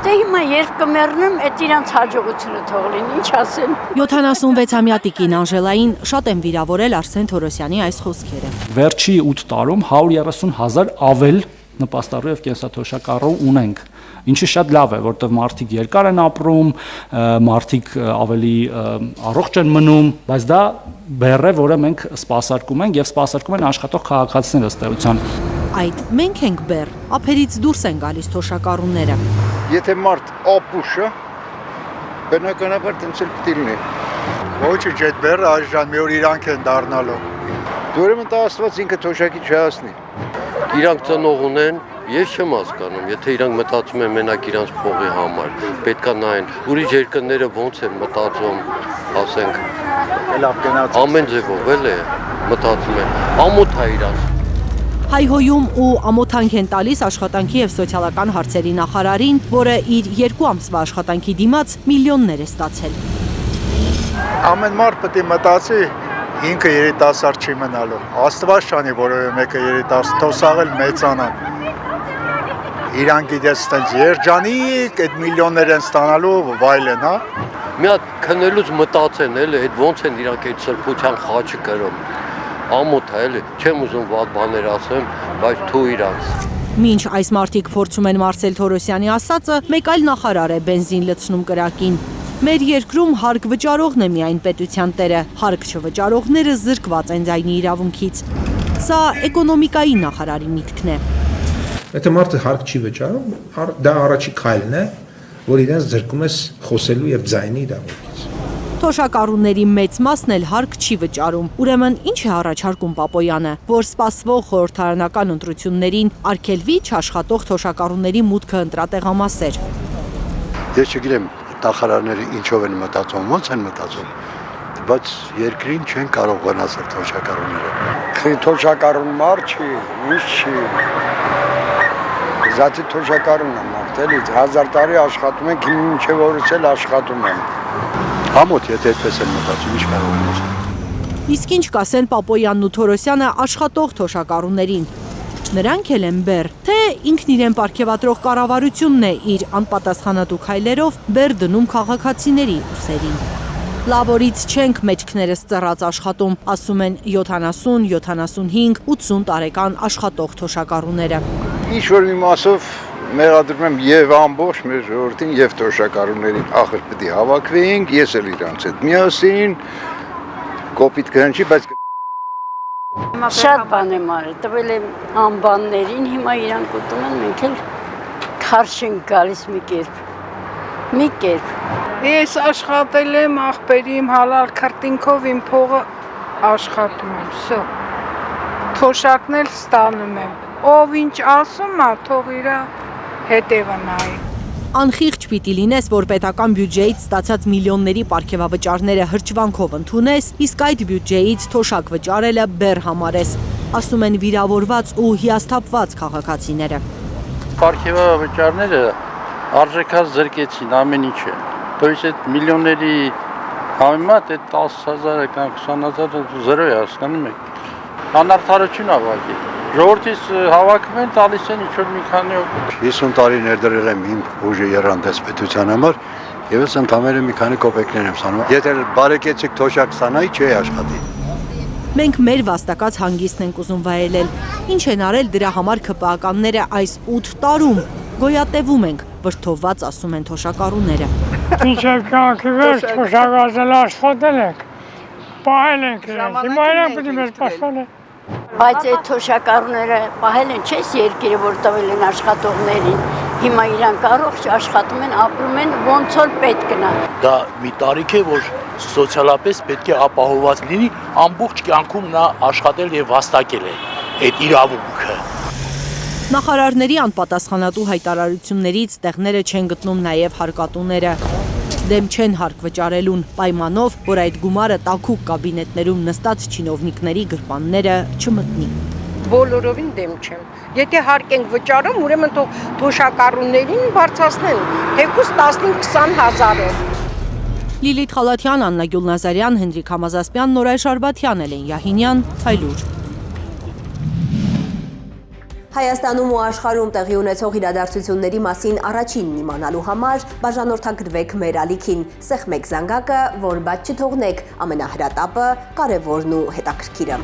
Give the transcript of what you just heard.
Դե հիմա երբ կմեռնեմ, այդ իրանց հաջողությունը թող լինի, ինչ ասեմ։ 76-ամյա տիկին Անժելային շատ են վիրավորել Արսեն Թորոսյանի այս խոսքերը։ Վերջի 8 տարում 130,000 ավել նպաստառու եւ կենսաթոշակառու ունենք, ինչը շատ լավ է, որտեղ մարդիկ երկար են ապրում, մարդիկ ավելի առողջ են մնում, բայց դա բեռ է, որը մենք սպասարկում ենք եւ սպասարկում են աշխատող քաղաքացիները ըստ էության։ Այդ մենք ենք բեռ, ափերից դուրս են գալիս թոշակառուները։ Եթե մարդ ապուշը, բնականաբար տենց էլ պիտի լինի։ Ոչ այդ բեռը այժմ մի օր իրանք են դառնալու։ Ուրեմն դա Աստված ինքը թոշակի չհասնի։ Իրանք ծնող ունեն, ես չեմ հասկանում, եթե իրանք մտածում են մենակ իրանք փողի համար, պետքա նայեն, ուրիշ երկրները ոնց են մտածում, ասենք, ամեն ձևով էլ է մտածում են, ամոթ է իրանք։ Հայհոյում ու ամոթանք են տալիս աշխատանքի եւ սոցիալական հարցերի նախարարին, որը իր 2 ամսվա աշխատանքի դիմաց միլիոններ է ստացել։ Ամեն մարդ պետք է մտածի ինքը երիտասարդ չի մնալու։ Աստված չանի, որովհետեւ մեկը երիտասարդ թոսաղել մեծանան։ Իրան գիտես տենց երջանիկ այդ միլիոններ են ստանալու վայլեն, հա։ Մի հատ քնելուց մտածեն էլ, այդ ոնց են իրանք այդ սրբության խաչը կրում։ Ամոթ է էլի, չեմ ուզում վատ բաներ ասեմ, բայց թու իրանց։ Մինչ այս մարդիկ փորձում են Մարսել Թորոսյանի ասածը, մեկ այլ նախարար է բենզին լցնում կրակին։ Մեր երկրում հարկ վճարողն է միայն պետության տերը, հարկ չվճարողները զրկված են ձայնի իրավունքից։ Սա էկոնոմիկայի նախարարի միտքն է։ Եթե մարդը հարկ չի վճարում, դա առաջի քայլն է, որ իրենց զրկում ես խոսելու եւ ձայնի իրավունքից։ Թոշակառուների մեծ մասն էլ հարկ չի վճարում։ Ուրեմն ինչ է առաջարկում Պապոյանը, որ սպասվող խորհրդարանական ընտրություններին արգելվի չաշխատող թոշակառուների մուտքը ընտրատեղամասեր։ Ես չգիտեմ նախարարները ինչով են մտածում, ոնց են մտածում, բայց երկրին չեն կարող վնասել թոշակառուները։ Թոշակառուն մարդ չի, ինչ չի։ Զատի թոշակառուն է մարդ, էլի 1000 տարի աշխատում ենք, մինչև օրս էլ աշխատում են։ Ամոթ, եթե այդպես են մտածում, ինչ կարող են ասել։ Իսկ ինչ կասեն Պապոյանն ու Թորոսյանը աշխատող թոշակառուներին։ Նրանք էլ են բեռ, թե ինքն իրեն պարգևատրող կառավարությունն է իր անպատասխանատու քայլերով բեռ դնում քաղաքացիների ուսերին։ Լավորից չենք մեջքներս ծռած աշխատում, ասում են 70, 75, 80 տարեկան աշխատող թոշակառուները։ Ինչ որ մի մասով մեղադրում եմ եւ ամբողջ մեր ժողովրդին եւ թոշակառուներին, ախր պետք է հավաքվեինք, ես էլ իրանց հետ միասին, կոպիտ կհնչի, բայց Շատ բան եմ արել, տվել եմ անբաններին, հիմա իրանք ուտում են, մենք էլ քարշ ենք գալիս մի կերպ։ Ես աշխատել եմ աղբերի իմ հալալ քրտինքով իմ փողը աշխատում եմ, սո։ Թոշակն էլ ստանում եմ։ Ով ինչ ասում է, թող իր հետևը նայի։ Անխիղճ պիտի լինես, որ պետական բյուջեից ստացած միլիոնների պարգևավճարները հրճվանքով ընդունես, իսկ այդ բյուջեից թոշակ վճարելը բեռ համարես, ասում են վիրավորված ու հիասթափված քաղաքացիները։ Պարգևավճարները արժեքած զրկեցին ամեն ինչը։ Դոյս այդ միլիոնների համեմատ այդ 10,000 կամ 20,000 զրո է, հասկանում եք։ Անարդարություն է վագի։ Ժողովրդից հավաքում են, տալիս են ինչ-որ մի քանի օր։ 50 տարի ներդրել եմ իմ ուժը եռանդես պետության համար, եւ ես ընդամենը մի քանի կոպեկներ եմ ստանում։ Եթե բարեկեցիկ թոշակ ստանայի, չի աշխատի։ Մենք մեր վաստակած հանգիստն ենք ուզում վայելել։ Ինչ են արել դրա համար ԿՊԱ-ականները այս 8 տարում։ Գոյատևում ենք, վրդովված ասում են թոշակառուները։ Մինչև կյանքի վերջ թոշակազել աշխատել ենք, պահել ենք իրենց, հիմա իրենք պիտի մեզ պաշտպանեն։ Բայց այդ թոշակառուները պահել են չես երկիրը, որ տվել են աշխատողներին, հիմա իրանք առողջ աշխատում են, ապրում են, ոնց որ պետք նա։ Դա մի տարիք է, որ սոցիալապես պետք է ապահովված լինի, ամբողջ կյանքում նա աշխատել եւ վաստակել է այդ իրավունքը։ Նախարարների անպատասխանատու հայտարարություններից տեղները չեն գտնում նաև հարկատուները։ Դեմ չեն հարկ վճարելուն, պայմանով, որ այդ գումարը տաքուկ կաբինետներում նստած չինովնիկների գրպանները չմտնի։ Բոլորովին դեմ չեմ։ Եթե հարկ ենք վճարում, ուրեմն թոշակառուներին բարձրացնեն, թեկուզ 15-20 հազարով։ Լիլիթ Խալաթյան, Աննա Գյուլնազարյան, Հենրիկ Համազասպյան, Նորայր Շարբաթյան, Էլեն Յահինյան, Հայլուր։ Հայաստանում ու աշխարհում տեղի ունեցող իրադարձությունների մասին առաջինն իմանալու համար բաժանորդագրվեք մեր ալիքին, սեղմեք զանգակը, որ բաց չթողնեք ամենահրատապը, կարևորն ու հետաքրքիրը։